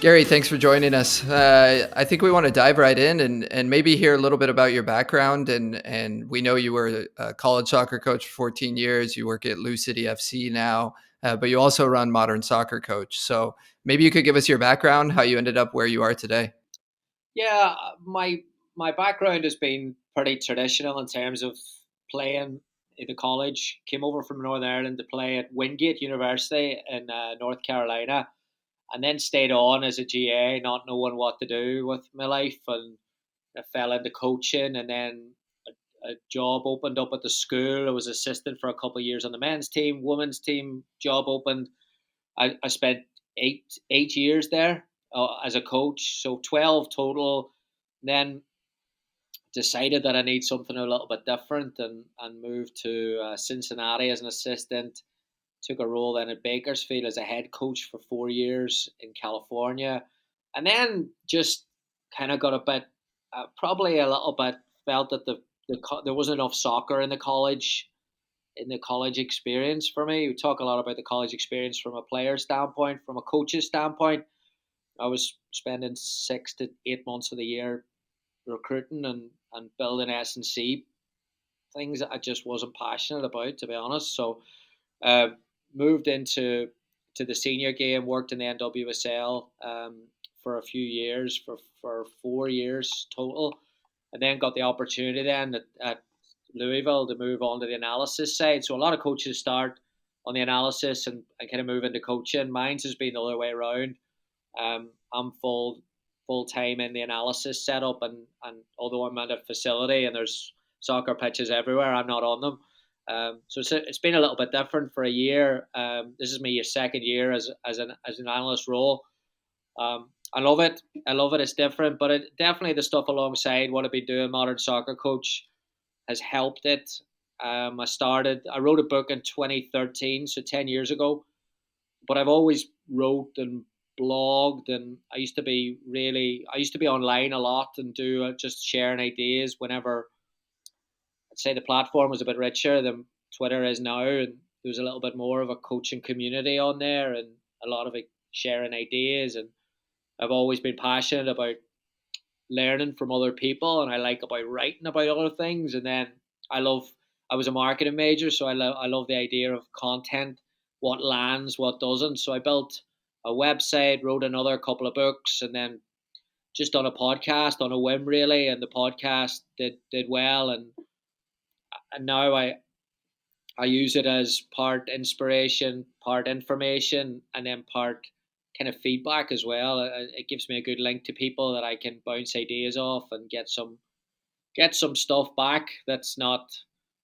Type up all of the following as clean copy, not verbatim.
Gary, thanks for joining us. I think we want to dive right in and maybe hear a little bit about your background. And we know you were a college soccer coach for 14 years. You work at Lou City FC now, but you also run Modern Soccer Coach. So maybe you could give us your background, how you ended up where you are today. Yeah, my background has been pretty traditional in terms of playing in the college. Came over from Northern Ireland to play at Wingate University in North Carolina, and then stayed on as a GA, not knowing what to do with my life, and I fell into coaching, and then a job opened up at the school. I was assistant for a couple of years on the men's team, women's team. Job opened. I spent eight years there as a coach, so 12 total. Then decided that I need something a little bit different, and moved to Cincinnati as an assistant. Took a role then at Bakersfield as a head coach for 4 years in California, and then just kind of got a bit, probably a little bit, felt that there wasn't enough soccer in the college experience for me. We talk a lot about the college experience from a player standpoint, from a coach's standpoint. I was spending 6 to 8 months of the year recruiting and building S&C things that I just wasn't passionate about, to be honest. So uh, moved into to the senior game, worked in the NWSL for a few years, for 4 years total, and then got the opportunity then at Louisville to move on to the analysis side. So a lot of coaches start on the analysis and kind of move into coaching. Mine's has been the other way around. I'm full time in the analysis setup, and although I'm at a facility and there's soccer pitches everywhere, I'm not on them. So it's been a little bit different for a year. This is my second year as an analyst role. I love it. I love it. It's different, but definitely the stuff alongside what I've been doing, Modern Soccer Coach, has helped it. I wrote a book in 2013, so 10 years ago, but I've always wrote and blogged, and I used to be online a lot and do just sharing ideas whenever I'd say the platform was a bit richer than Twitter is now, and there was a little bit more of a coaching community on there, and a lot of it sharing ideas. And I've always been passionate about learning from other people, and I like about writing about other things. And then I love. I was a marketing major, so I love the idea of content, what lands, what doesn't. So I built a website, wrote another couple of books, and then just done a podcast on a whim, really. And the podcast did well, and now I use it as part inspiration, part information, and then part kind of feedback as well. It gives me a good link to people that I can bounce ideas off and get some stuff back. That's not,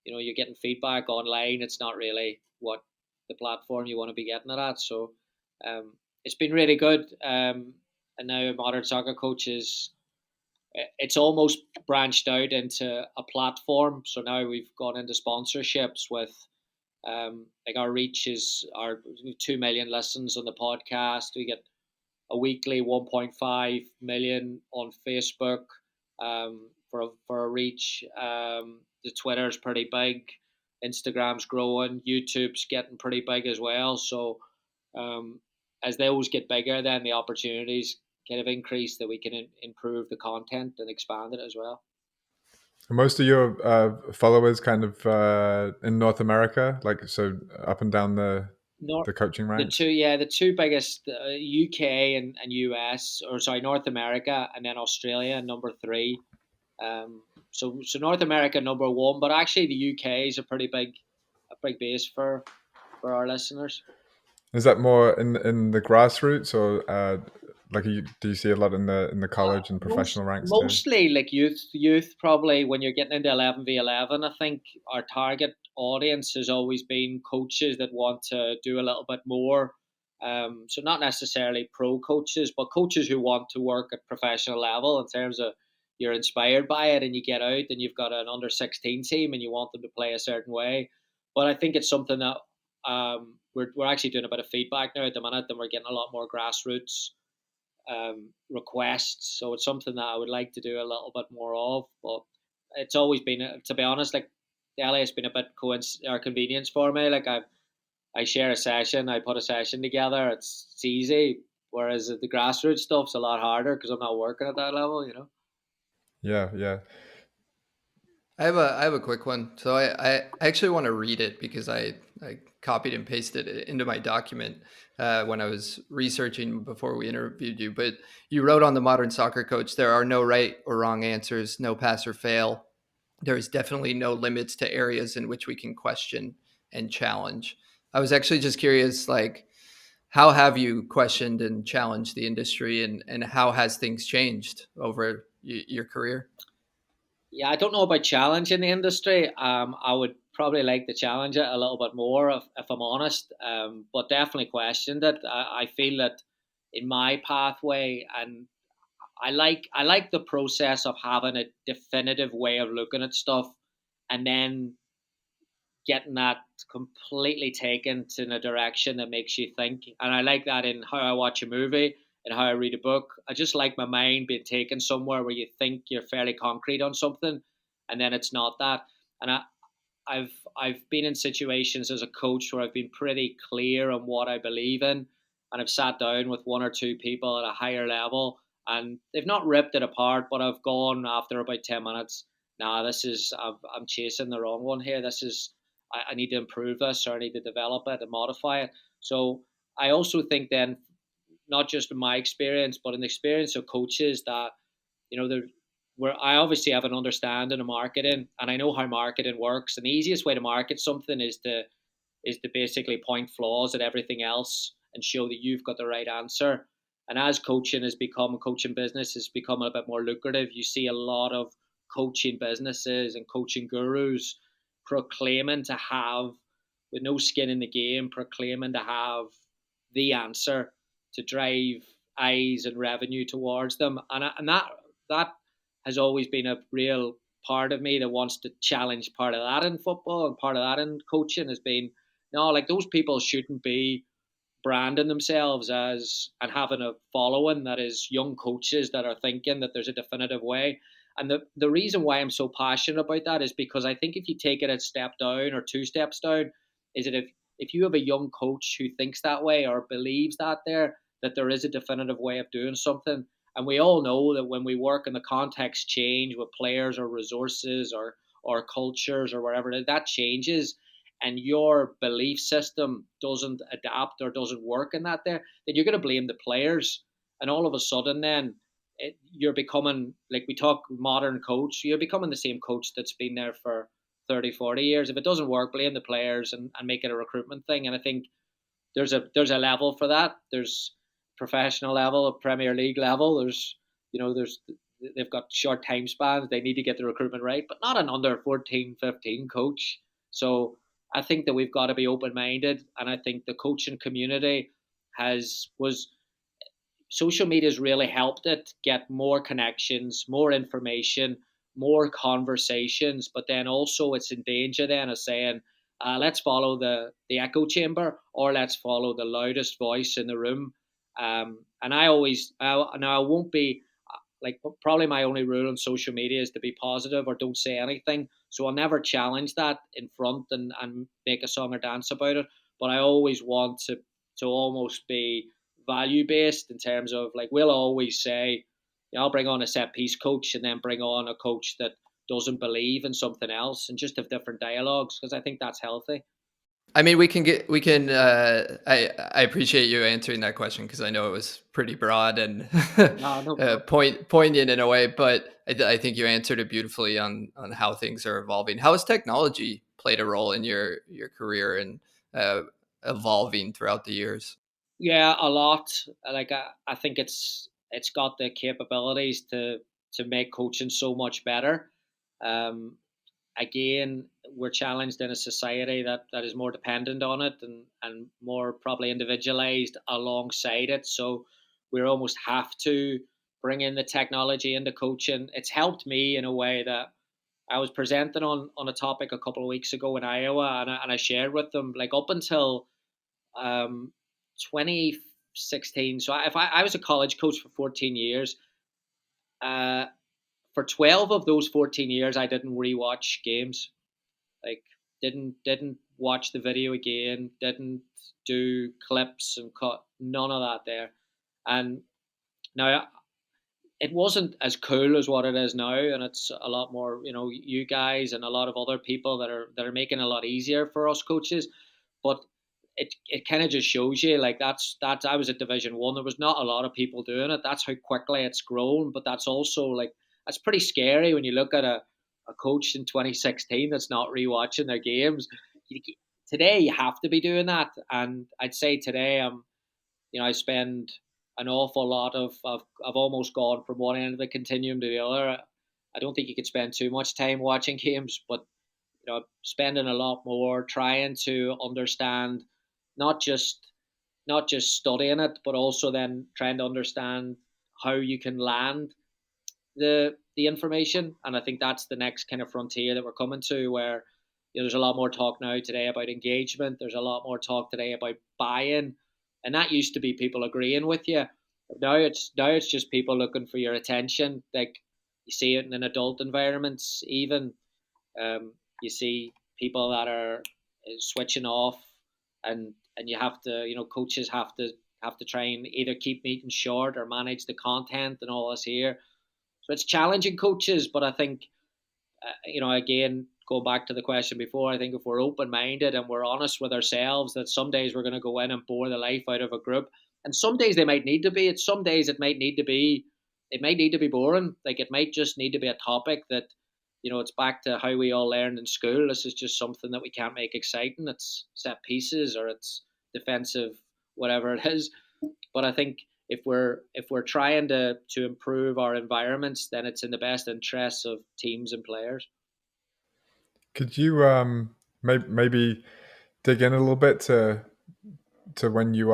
you're getting feedback online. It's not really what the platform you want to be getting it at. So it's been really good. And now Modern Soccer Coach it's almost branched out into a platform. So now we've gone into sponsorships with like our reach is our 2 million listens on the podcast. We get a weekly 1.5 million on Facebook for a reach. The Twitter's pretty big, Instagram's growing, YouTube's getting pretty big as well. So um, as they always get bigger, then the opportunities kind of increase that we can improve the content and expand it as well. Most of your followers kind of in North America, like so up and down North, the coaching ranks. the two biggest, UK and US, or sorry, North America, and then Australia number three. So North America number one, but actually the UK is a big base for our listeners. Is that more in the grassroots, or do you see a lot in the college and Most professional ranks too? mostly like youth probably when you're getting into 11v11. I think our target audience has always been coaches that want to do a little bit more. So not necessarily pro coaches, but coaches who want to work at professional level in terms of you're inspired by it and you get out and you've got an under 16 team and you want them to play a certain way. But I think it's something that we're actually doing a bit of feedback now at the minute, and we're getting a lot more grassroots requests. So it's something that I would like to do a little bit more of. But it's always been, to be honest, like Delhi has been a bit or convenience for me. Like I share a session, I put a session together. It's easy. Whereas the grassroots stuff's a lot harder because I'm not working at that level, you know. Yeah, yeah. I have a quick one. So I actually want to read it because I copied and pasted it into my document when I was researching before we interviewed you. But you wrote on the modern soccer coach, there are no right or wrong answers, no pass or fail. There is definitely no limits to areas in which we can question and challenge. I was actually just curious, like, how have you questioned and challenged the industry, and how has things changed over your career? Yeah, I don't know about challenging the industry. I would probably like to challenge it a little bit more, if I'm honest. But definitely questioned it. I feel that in my pathway, and I like the process of having a definitive way of looking at stuff, and then getting that completely taken to a direction that makes you think. And I like that in how I watch a movie and how I read a book. I just like my mind being taken somewhere where you think you're fairly concrete on something, and then it's not that. And I've been in situations as a coach where I've been pretty clear on what I believe in, and I've sat down with one or two people at a higher level, and they've not ripped it apart, but I've gone after about 10 minutes. Nah, this is I'm chasing the wrong one here. This is I need to improve this, or I need to develop it and modify it. So I also think then, not just in my experience, but in the experience of coaches, that there where I obviously have an understanding of marketing, and I know how marketing works. And the easiest way to market something is to basically point flaws at everything else and show that you've got the right answer. And as coaching business has become a bit more lucrative, you see a lot of coaching businesses and coaching gurus proclaiming to have, with no skin in the game, proclaiming to have the answer to drive eyes and revenue towards them. And that has always been a real part of me that wants to challenge part of that in football, and part of that in coaching has been, no, like, those people shouldn't be branding themselves as and having a following that is young coaches that are thinking that there's a definitive way. And the reason why I'm so passionate about that is because I think if you take it a step down or two steps down, is that if you have a young coach who thinks that way or believes that there is a definitive way of doing something. And we all know that when we work and the context change with players or resources or cultures or wherever, that changes, and your belief system doesn't adapt or doesn't work in that there, then you're going to blame the players. And all of a sudden, then you're becoming, like, we talk modern coach, you're becoming the same coach that's been there for 30, 40 years. If it doesn't work, blame the players and make it a recruitment thing. And I think there's a level for that. There's professional level, a Premier League level. There's they've got short time spans. They need to get the recruitment right, but not an under 14, 15 coach. So I think that we've got to be open minded, and I think the coaching community has was social media has really helped it get more connections, more information, more conversations. But then also it's in danger then of saying, let's follow the echo chamber, or let's follow the loudest voice in the room. And now I won't be, like, probably my only rule on social media is to be positive or don't say anything. So I'll never challenge that in front and make a song or dance about it. But I always want to almost be value based, in terms of, like, we'll always say, I'll bring on a set piece coach and then bring on a coach that doesn't believe in something else, and just have different dialogues, because I think that's healthy. I mean, we can. I appreciate you answering that question because I know it was pretty broad and No, no problem. poignant in a way, but I think you answered it beautifully on how things are evolving. How has technology played a role in your career and uh, evolving throughout the years? Yeah, a lot. Like, I think it's got the capabilities to make coaching so much better. Um, Again, we're challenged in a society that is more dependent on it, and more probably individualized alongside it. So we almost have to bring in the technology into coaching. It's helped me in a way that I was presenting on a topic a couple of weeks ago in Iowa, and I shared with them, like, up until um, 2016. So I was a college coach for 14 years. Uh, for 12 of those 14 years, I didn't rewatch games. Like, didn't watch the video again. Didn't do clips and cut. None of that there. And now it wasn't as cool as what it is now, and it's a lot more, you guys and a lot of other people that are making it a lot easier for us coaches. But it kind of just shows you, like, that's I was at Division 1. There was not a lot of people doing it. That's how quickly it's grown. But that's also, like, that's pretty scary when you look at a coach in 2016 that's not rewatching their games. Today you have to be doing that, and I'd say today I spend an awful lot of I've almost gone from one end of the continuum to the other. I don't think you could spend too much time watching games, but spending a lot more trying to understand, not just studying it, but also then trying to understand how you can land the information. And I think that's the next kind of frontier that we're coming to, where there's a lot more talk now today about engagement. There's a lot more talk today about buy-in, and that used to be people agreeing with you. Now it's just people looking for your attention. Like, you see it in adult environments even. You see people that are switching off, and you have to, coaches have to try and either keep meetings short or manage the content and all this here. So it's challenging coaches, but I think, again, go back to the question before, I think if we're open minded and we're honest with ourselves, that some days we're going to go in and bore the life out of a group, and some days they might need to be. It's some days it might need to be boring. Like, it might just need to be a topic that, it's back to how we all learned in school. This is just something that we can't make exciting. It's set pieces, or it's defensive, whatever it is. But I think if we're trying to improve our environments, then it's in the best interests of teams and players. Could you maybe dig in a little bit to when you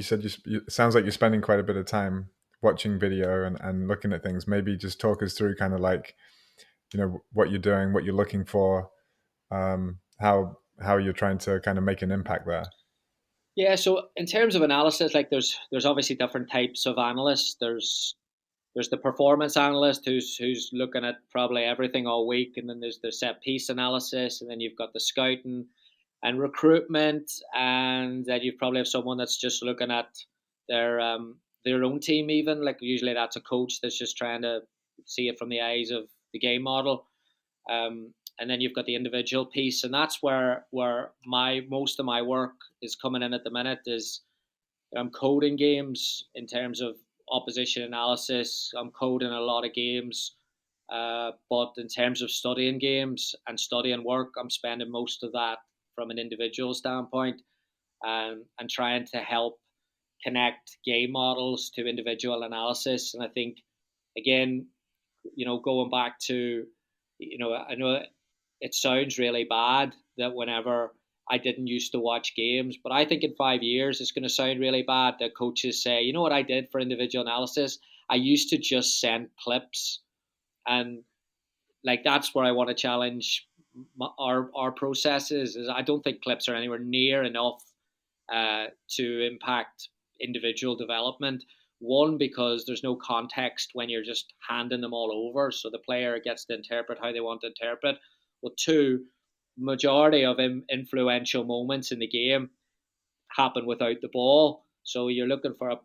said it sounds like you're spending quite a bit of time watching video and looking at things. Maybe just talk us through kind of like, what you're doing, what you're looking for, how you're trying to kind of make an impact there. Yeah. So in terms of analysis, like, there's obviously different types of analysts. There's the performance analyst who's looking at probably everything all week, and then there's the set piece analysis, and then you've got the scouting and recruitment, and then you probably have someone that's just looking at their own team. Even, like, usually that's a coach that's just trying to see it from the eyes of the game model. And then you've got the individual piece, and that's where my most of my work is coming in at the minute. Is I'm coding games in terms of opposition analysis. I'm coding a lot of games, but in terms of studying games and studying work, I'm spending most of that from an individual standpoint, and trying to help connect game models to individual analysis. And I think, again, going back to, I know it sounds really bad that whenever I didn't used to watch games, but I think in 5 years it's going to sound really bad that coaches say, you know what I did for individual analysis? I used to just send clips, and, like, that's where I want to challenge our processes. Is I don't think clips are anywhere near enough to impact individual development. One, because there's no context when you're just handing them all over, so the player gets to interpret how they want to interpret. Well, two, majority of influential moments in the game happen without the ball. So you're looking for a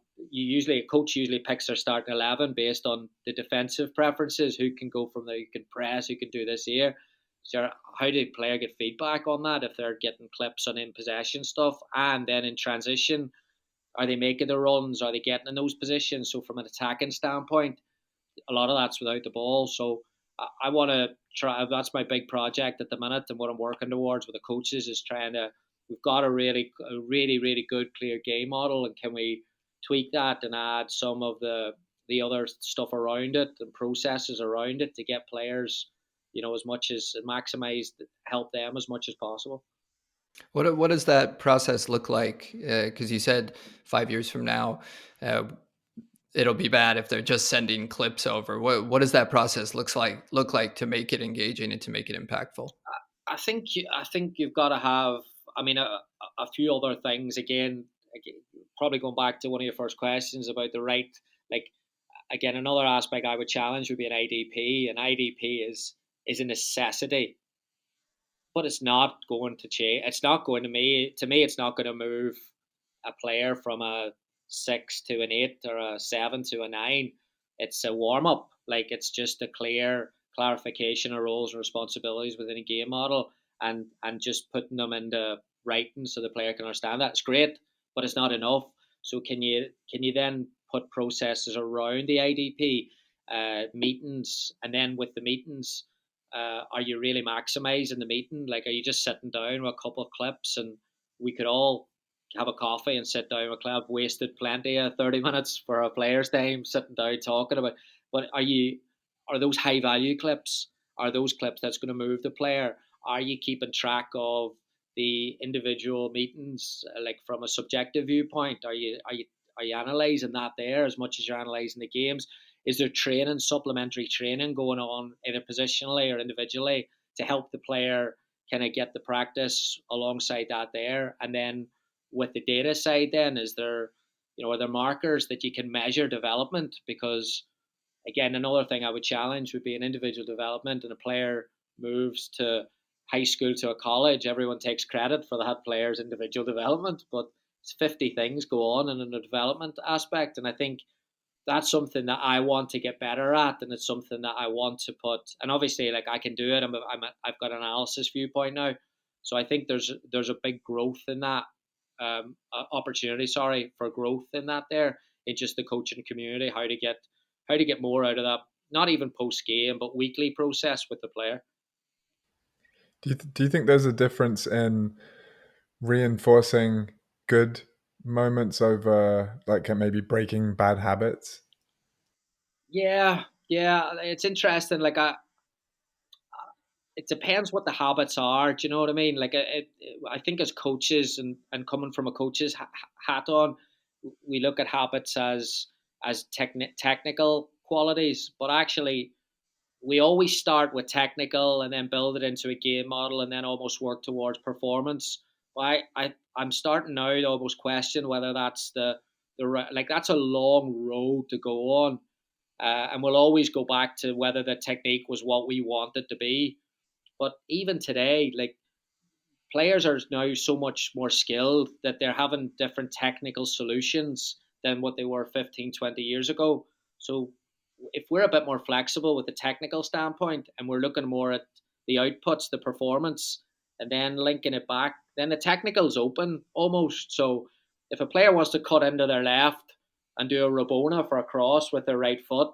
coach usually picks their starting 11 based on the defensive preferences, who can go from there, who can press, who can do this here. So how do the player get feedback on that if they're getting clips on in possession stuff, and then in transition, are they making the runs? Are they getting in those positions? So from an attacking standpoint, a lot of that's without the ball. So I want to try. That's my big project at the minute, and what I'm working towards with the coaches is trying to. We've got a really good, clear game model, and can we tweak that and add some of the other stuff around it and processes around it to get players, as much as maximize, help them as much as possible. What does that process look like? Because you said 5 years from now, uh, it'll be bad if they're just sending clips over. What does that process look like to make it engaging and to make it impactful? I think you've got to have. I mean, a few other things. Again, probably going back to one of your first questions about the right. Like, again, another aspect I would challenge would be an IDP. An IDP is a necessity, but it's not going to change. It's not going to me. To me, it's not going to move a player from a 6 to an 8 or a 7 to a 9. It's a warm up. Like it's just a clear clarification of roles and responsibilities within a game model, and just putting them into writing so the player can understand that. It's great, but it's not enough. So can you then put processes around the IDP, meetings, and then with the meetings, are you really maximizing the meeting? Like, are you just sitting down with a couple of clips and we could all have a coffee and sit down with a club? Wasted plenty of 30 minutes for a player's time sitting down talking about. But are those high value clips? Are those clips that's going to move the player? Are you keeping track of the individual meetings, like from a subjective viewpoint? Are you analysing that there as much as you're analysing the games? Is there training, supplementary training going on either positionally or individually to help the player kind of get the practice alongside that there? And then with the data side, then are there markers that you can measure development? Because again, another thing I would challenge would be an individual development, and a player moves to high school to a college. Everyone takes credit for that player's individual development, but it's 50 things go on in a development aspect. And I think that's something that I want to get better at, and it's something that I want to put. And obviously, like I can do it. I've got an analysis viewpoint now, so I think there's a big growth in that, opportunity. Sorry, for growth in that there. It's just the coaching community, how to get more out of that. Not even post game, but weekly process with the player. Do you think there's a difference in reinforcing good moments over like maybe breaking bad habits? Yeah, yeah, it's interesting. It depends what the habits are. Do you know what I mean? I think as coaches, and coming from a coach's hat on, we look at habits as technical qualities, but actually we always start with technical and then build it into a game model and then almost work towards performance. I'm starting now to almost question whether that's the right, like that's a long road to go on, and we'll always go back to whether the technique was what we want it to be. But even today, like players are now so much more skilled that they're having different technical solutions than what they were 15, 20 years ago. So if we're a bit more flexible with the technical standpoint and we're looking more at the outputs, the performance, and then linking it back, then the technical's open almost. So if a player wants to cut into their left and do a Rabona for a cross with their right foot,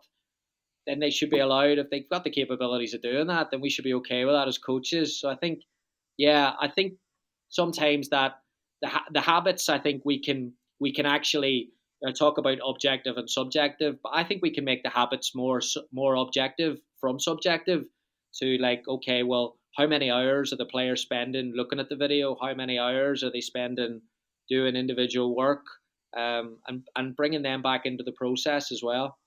then they should be allowed. If they've got the capabilities of doing that, then we should be okay with that as coaches. So I think sometimes that the habits, I think we can actually, talk about objective and subjective, but I think we can make the habits more objective from subjective, to like, okay, well, how many hours are the players spending looking at the video? How many hours are they spending doing individual work? And bringing them back into the process as well.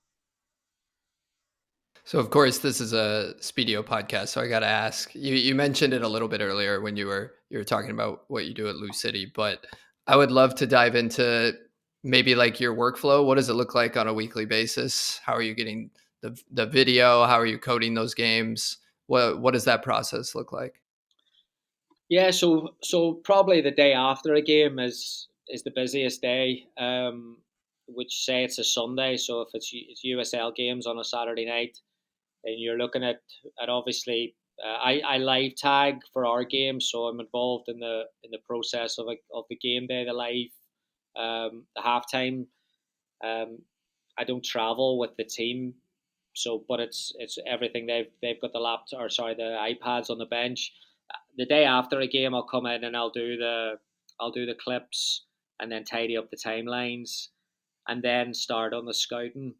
So of course this is a Spiideo podcast, so I got to ask. You mentioned it a little bit earlier when you were talking about what you do at Lou City, but I would love to dive into maybe like your workflow. What does it look like on a weekly basis? How are you getting the video? How are you coding those games? What does that process look like? Yeah, so probably the day after a game is the busiest day. Which say it's a Sunday, so if it's USL games on a Saturday night, then you're looking at obviously, I live tag for our game, so I'm involved in the process of the game day, the live, the halftime. Um, I don't travel with the team, so but it's everything. They've got the laptop, or sorry, the iPads on the bench. The day after a game, I'll come in and I'll do the clips and then tidy up the timelines, and then start on the scouting.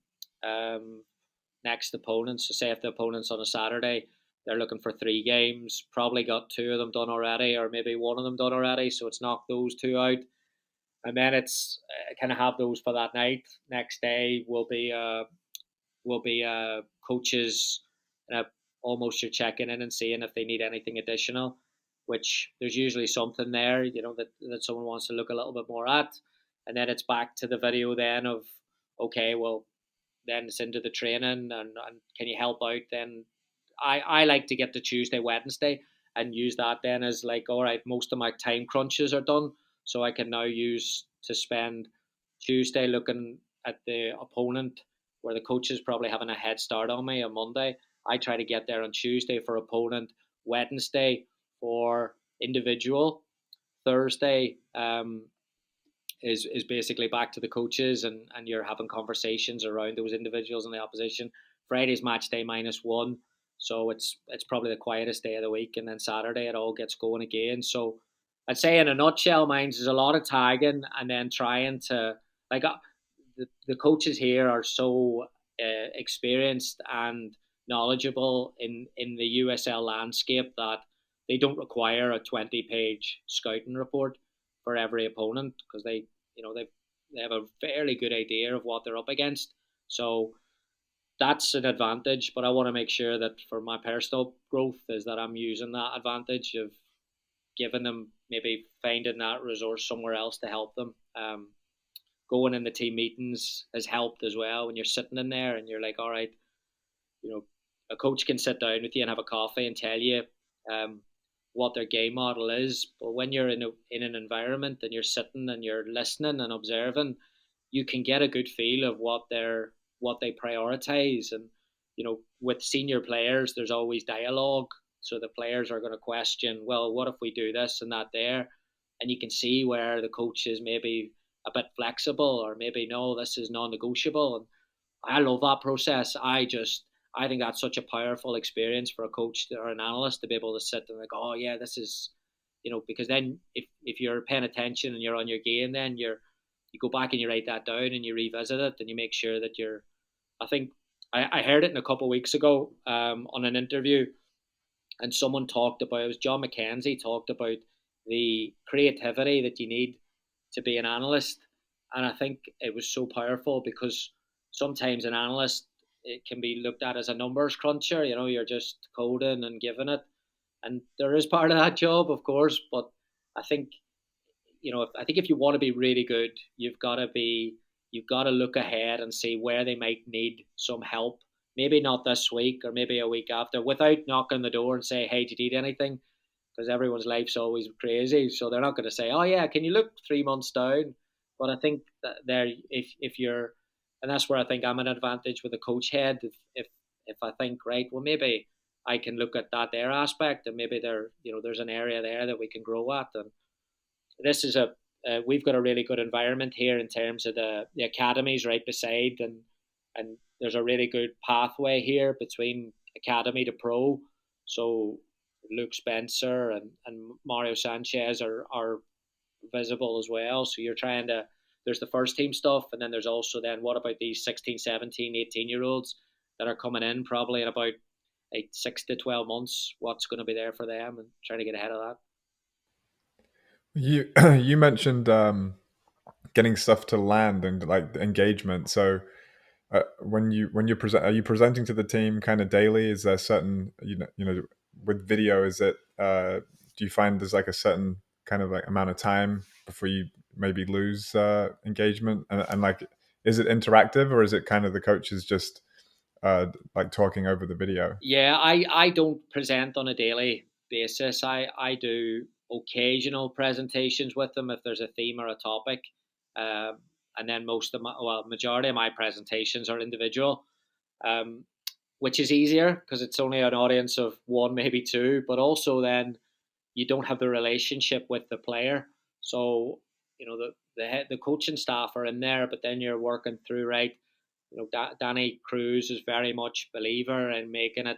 Um, Next opponents. So say if the opponent's on a Saturday, they're looking for 3 games. Probably got 2 of them done already, or maybe one of them done already. So it's knocked those 2 out, and then it's kind of have those for that night. Next day will be coaches, uh, almost you're checking in and seeing if they need anything additional, which there's usually something there, that someone wants to look a little bit more at. And then it's back to the video then of, okay, well, then it's into the training, and can you help out then? I like to get to Tuesday, Wednesday, and use that then as like, all right, most of my time crunches are done, so I can now use to spend Tuesday looking at the opponent where the coach is probably having a head start on me on Monday. I try to get there on Tuesday for opponent, Wednesday for individual, Thursday is basically back to the coaches, and you're having conversations around those individuals in the opposition. Friday's match day -1, so it's probably the quietest day of the week, and then Saturday it all gets going again. So I'd say in a nutshell, mines is a lot of tagging and then trying to like the coaches here are so experienced and knowledgeable in the USL landscape that they don't require a 20-page scouting report for every opponent because they have a fairly good idea of what they're up against. So that's an advantage, but I want to make sure that for my personal growth is that I'm using that advantage of giving them maybe finding that resource somewhere else to help them. Going in the team meetings has helped as well when you're sitting in there and you're like, all right, a coach can sit down with you and have a coffee and tell you um, what their game model is. But when you're in an environment and you're sitting and you're listening and observing, you can get a good feel of what they prioritize. And with senior players, there's always dialogue. So the players are going to question, well, what if we do this and that there? And you can see where the coach is maybe a bit flexible or maybe no, this is non-negotiable. And I love that process. I think that's such a powerful experience for a coach or an analyst to be able to sit and like, oh yeah, this is, because then if you're paying attention and you're on your game, then you go back and you write that down and you revisit it and you make sure that you're. I think I heard it in a couple of weeks ago on an interview, and someone talked about it was John McKenzie talked about the creativity that you need to be an analyst, and I think it was so powerful because sometimes an analyst it can be looked at as a numbers cruncher. You're just coding and giving it, and there is part of that job, of course. But I think I think if you want to be really good, you've got to look ahead and see where they might need some help. Maybe not this week or maybe a week after, without knocking the door and say, "Hey, did you need anything?" Because everyone's life's always crazy, so they're not going to say, "Oh yeah, can you look 3 months down?" But I think that there, if you're, and that's where I think I'm an advantage with a coach head. If I think right, well maybe I can look at their aspect, and maybe there's an area there that we can grow at, and this is we've got a really good environment here in terms of the academies right beside, and there's a really good pathway here between academy to pro. So Luke Spencer and Mario Sanchez are visible as well. So you're trying to there's the first team stuff, and then there's also then what about these 16, 17, 18 year olds that are coming in probably in about 6 to 12 months. What's going to be there for them, and trying to get ahead of that. You mentioned getting stuff to land and like engagement. So when you're are you presenting to the team kind of daily? Is there certain with video? Is it do you find there's like a certain kind of like amount of time before you maybe lose engagement and like is it interactive or is it kind of the coaches just like talking over the video? Yeah, I don't present on a daily basis. I do occasional presentations with them if there's a theme or a topic, and then majority of my presentations are individual, um, which is easier because it's only an audience of one, maybe two. But also then you don't have the relationship with the player, so the coaching staff are in there, but then you're working through right. Danny Cruz is very much a believer in making it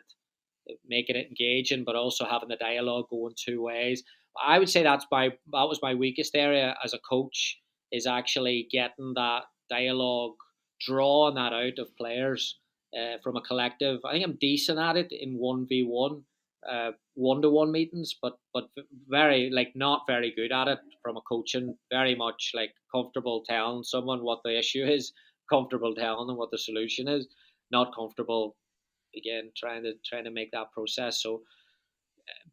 engaging, but also having the dialogue going two ways. I would say that was my weakest area as a coach is actually getting that dialogue, drawing that out of players from a collective. I think I'm decent at it in 1v1, 1-to-1 meetings, but very not very good at it from a coaching. Very much like comfortable telling someone what the issue is, comfortable telling them what the solution is, not comfortable again trying to make that process. So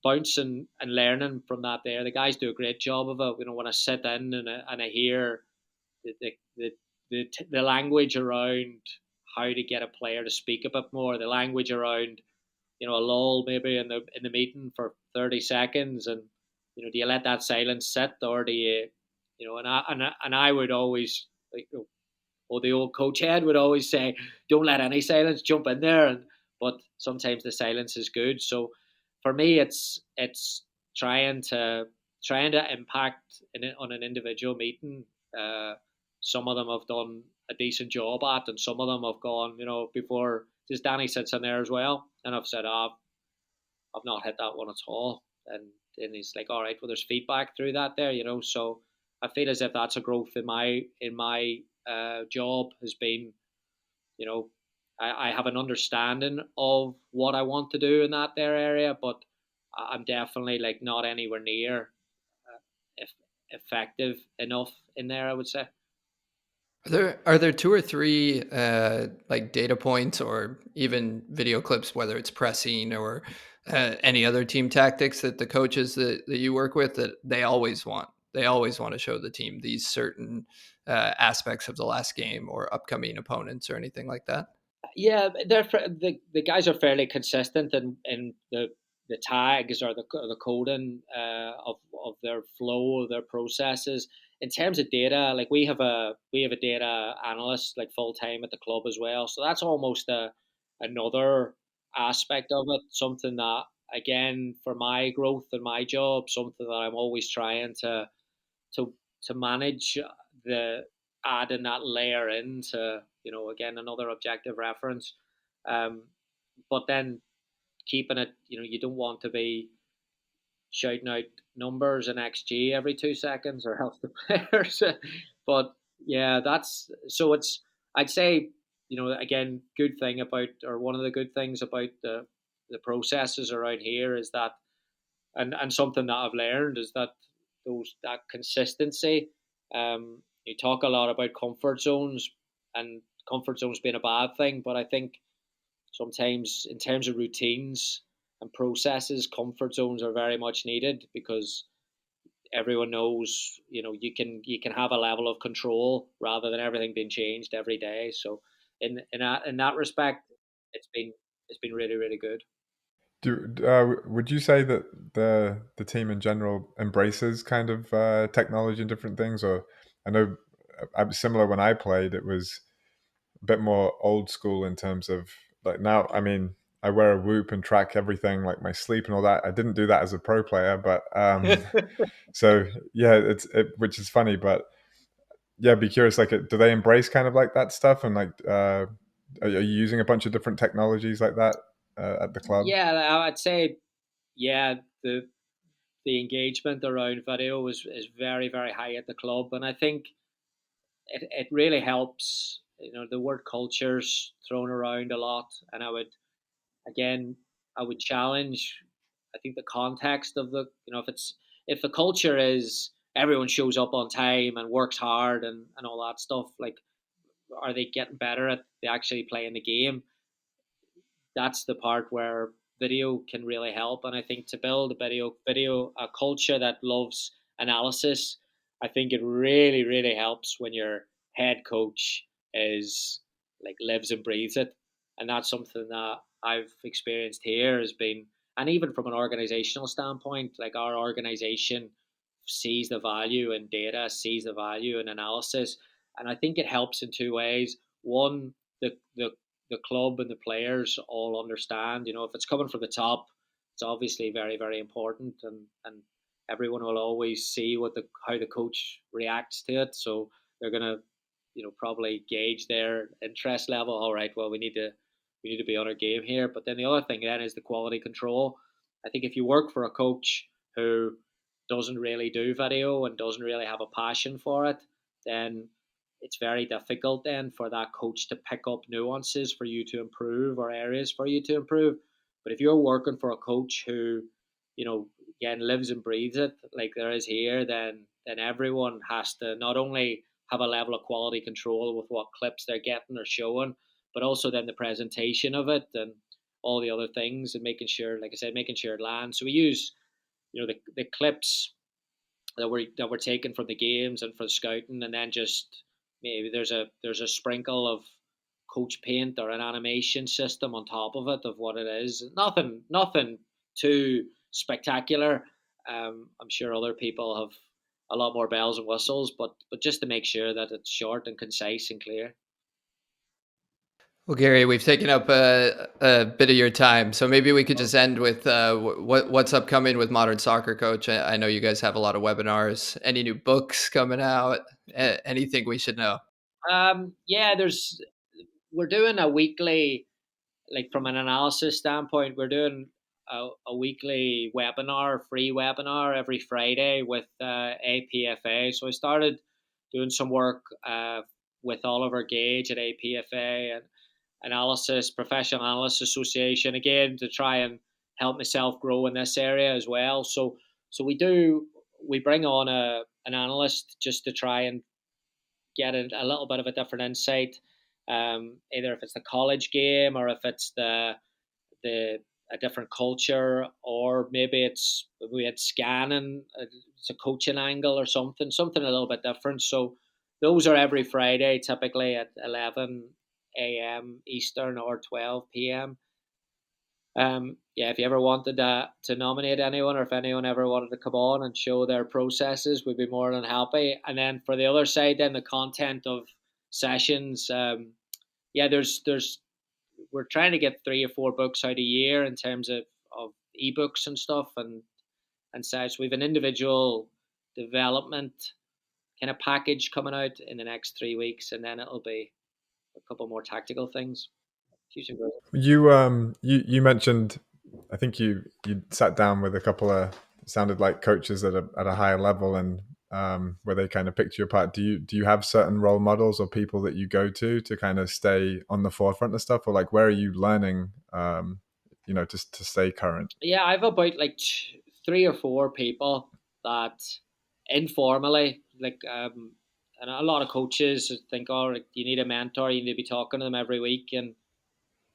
bouncing and learning from that there, the guys do a great job of it. When I sit in and I hear the the language around how to get a player to speak a bit more, the language around a lull maybe in the meeting for 30 seconds, and do you let that silence sit or do you and I would always like, well, the old coach head would always say, "Don't let any silence jump in there," but sometimes the silence is good. So for me, it's trying to impact on an individual meeting. Uh, some of them have done a decent job at, and some of them have gone, before. Just Danny sits in there as well, and I've said, I've not hit that one at all. And he's like, all right, well, there's feedback through that there, So I feel as if that's a growth in my job has been, you know, I have an understanding of what I want to do in that there area, but I'm definitely like not anywhere near if effective enough in there, I would say. Are there two or three like data points or even video clips, whether it's pressing or any other team tactics that the coaches that you work with that they always want? They always want to show the team these certain aspects of the last game or upcoming opponents or anything like that. Yeah, the guys are fairly consistent in the tags or the coding of their flow, of their processes. In terms of data, like we have a data analyst like full time at the club as well. So that's almost another aspect of it. Something that again for my growth and my job, something that I'm always trying to to manage the adding that layer into again another objective reference, um, but then keeping it, you don't want to be shouting out numbers and xg every 2 seconds or else the players. But yeah, that's so it's I'd say again good thing about, or one of the good things about the processes around here is that, and something that I've learned is that that consistency. You talk a lot about comfort zones, and comfort zones being a bad thing, but I think sometimes in terms of routines and processes, comfort zones are very much needed because everyone knows you can have a level of control rather than everything being changed every day. So in that respect, it's been it's been really really good. Would you say that the team in general embraces kind of technology and different things? Or I know I'm similar when I played. It was a bit more old school in terms of like now. I mean, I wear a whoop and track everything like my sleep and all that. I didn't do that as a pro player, but so yeah, which is funny, but yeah, be curious. Like, do they embrace kind of like that stuff and like are you using a bunch of different technologies like that at the club? Yeah, I'd say yeah, the engagement around video is very very high at the club, and I think it really helps. The word culture's thrown around a lot, and again I would challenge. I think the context of if the culture is everyone shows up on time and works hard and all that stuff, like are they getting better at actually playing the game? That's the part where video can really help. And I think to build a video a culture that loves analysis, I think it really really helps when your head coach is like lives and breathes it. And that's something that I've experienced here has been, and even from an organizational standpoint, like our organization sees the value in data, sees the value in analysis, and I think it helps in two ways. One, the club and the players all understand. If it's coming from the top, it's obviously very very important, and everyone will always see how the coach reacts to it. So they're gonna, probably gauge their interest level. All right, well we need to be on our game here. But then the other thing then is the quality control. I think if you work for a coach who doesn't really do video and doesn't really have a passion for it, then it's very difficult then for that coach to pick up nuances for you to improve or areas for you to improve. But if you're working for a coach who, you know, again lives and breathes it like there is here, then everyone has to not only have a level of quality control with what clips they're getting or showing, but also then the presentation of it and all the other things and making sure, like I said, making sure it lands. So we use, the clips that were taken from the games and for the scouting, and then just maybe there's a sprinkle of coach paint or an animation system on top of it of what it is. Nothing too spectacular. I'm sure other people a lot more bells and whistles, but just to make sure that it's short and concise and clear. Well, Gary, we've taken up a bit of your time, so maybe we could just end with what's upcoming with Modern Soccer Coach. I know you guys have a lot of webinars. Any new books coming out? Anything we should know? Yeah, we're doing a weekly, like from an analysis standpoint, we're doing a weekly webinar, free webinar every Friday with APFA. So I started doing some work with Oliver Gage at APFA and Professional Analysts Association, again to try and help myself grow in this area as well. So we bring on an analyst just to try and get a little bit of a different insight, either if it's the college game or if it's the a different culture, or maybe we had scanning, it's a coaching angle or something a little bit different. So those are every Friday, typically at 11 a.m. Eastern or 12 p.m. Yeah, if you ever wanted to nominate anyone, or if anyone ever wanted to come on and show their processes, we'd be more than happy. And then for the other side, then the content of sessions, yeah, there's we're trying to get 3 or 4 books out a year in terms of ebooks and stuff and such. We have an individual development kind of package coming out in the next 3 weeks, and then it'll be a couple more tactical things. You mentioned, I think you sat down with a couple of, sounded like coaches at a higher level, and where they kind of picked you apart. Do you have certain role models or people that you go to kind of stay on the forefront of stuff, or like where are you learning, to stay current? Yeah, I've about like 3 or 4 people that informally, like, and a lot of coaches think, oh, like, you need a mentor, you need to be talking to them every week, and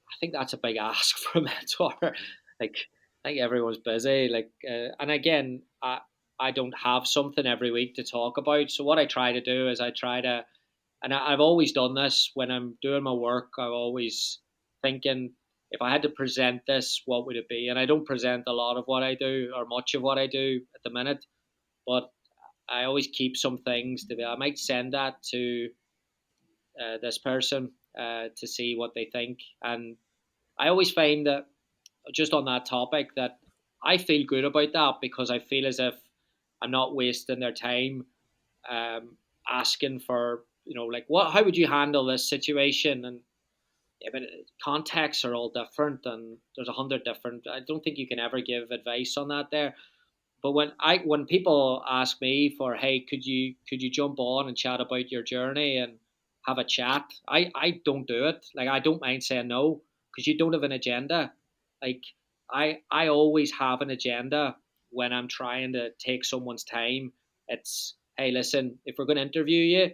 I think that's a big ask for a mentor. Like, I think everyone's busy. Like, and again, I don't have something every week to talk about. So what I try to do is and I've always done this when I'm doing my work. I'm always thinking, if I had to present this, what would it be? And I don't present a lot of what I do or much of what I do at the minute, but I always keep some things to be. I might send that to this person to see what they think, and I always find that, just on that topic, that I feel good about that because I feel as if I'm not wasting their time asking for, like, how would you handle this situation? And yeah, but contexts are all different, and there's 100 different. I don't think you can ever give advice on that there. But when people ask me for, hey, could you jump on and chat about your journey and have a chat, I don't do it. Like, I don't mind saying no, because you don't have an agenda. Like, I always have an agenda when I'm trying to take someone's time. It's, hey, listen, if we're going to interview you,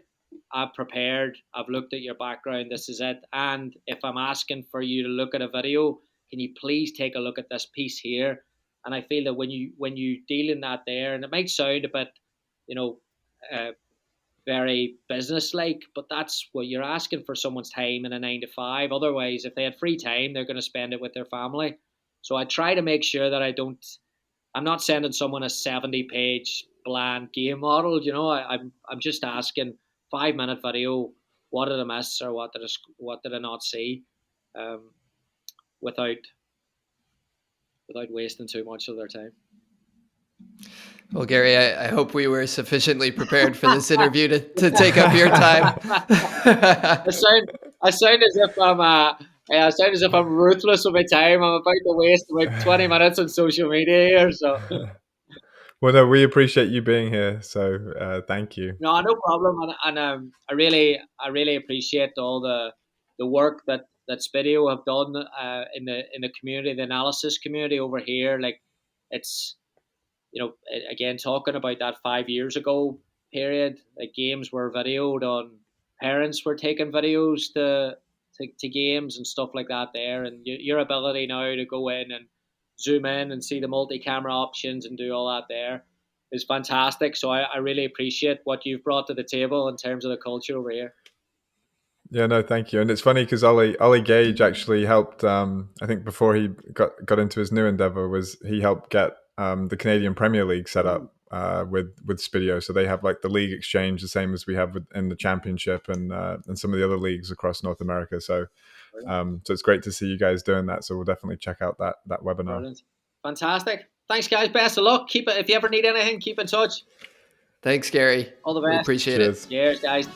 I've prepared, I've looked at your background, this is it. And if I'm asking for you to look at a video, can you please take a look at this piece here? And I feel that when you deal in that there, and it might sound a bit, you know, uh, very business-like, but that's what you're asking for, someone's time in a 9 to 5. Otherwise, if they had free time, they're going to spend it with their family. So I try to make sure that I'm not sending someone a 70-page bland game model. I'm just asking 5-minute video. What did I miss, or what did I not see, um, without wasting too much of their time. Well, Gary, I hope we were sufficiently prepared for this interview to take up your time. I sound as if I'm ruthless with my time. I'm about to waste about 20 minutes on social media here. So, well, no, we appreciate you being here. So thank you. no problem. And I really appreciate all the work that Spiideo have done in the community, the analysis community over here. Like, it's, again, talking about that 5 years ago period, like, games were videoed on, parents were taking videos to games and stuff like that there. And your ability now to go in and zoom in and see the multi-camera options and do all that there is fantastic. So I really appreciate what you've brought to the table in terms of the culture over here. Yeah, no, thank you. And it's funny because Ollie Gage actually helped. I think before he got into his new endeavor, was he helped get the Canadian Premier League set up with Spiideo. So they have like the league exchange, the same as we have in the championship and some of the other leagues across North America. So so it's great to see you guys doing that. So we'll definitely check out that webinar. Brilliant. Fantastic. Thanks, guys. Best of luck. If you ever need anything, keep in touch. Thanks, Gary. All the We best. appreciate Cheers. it. Cheers, guys.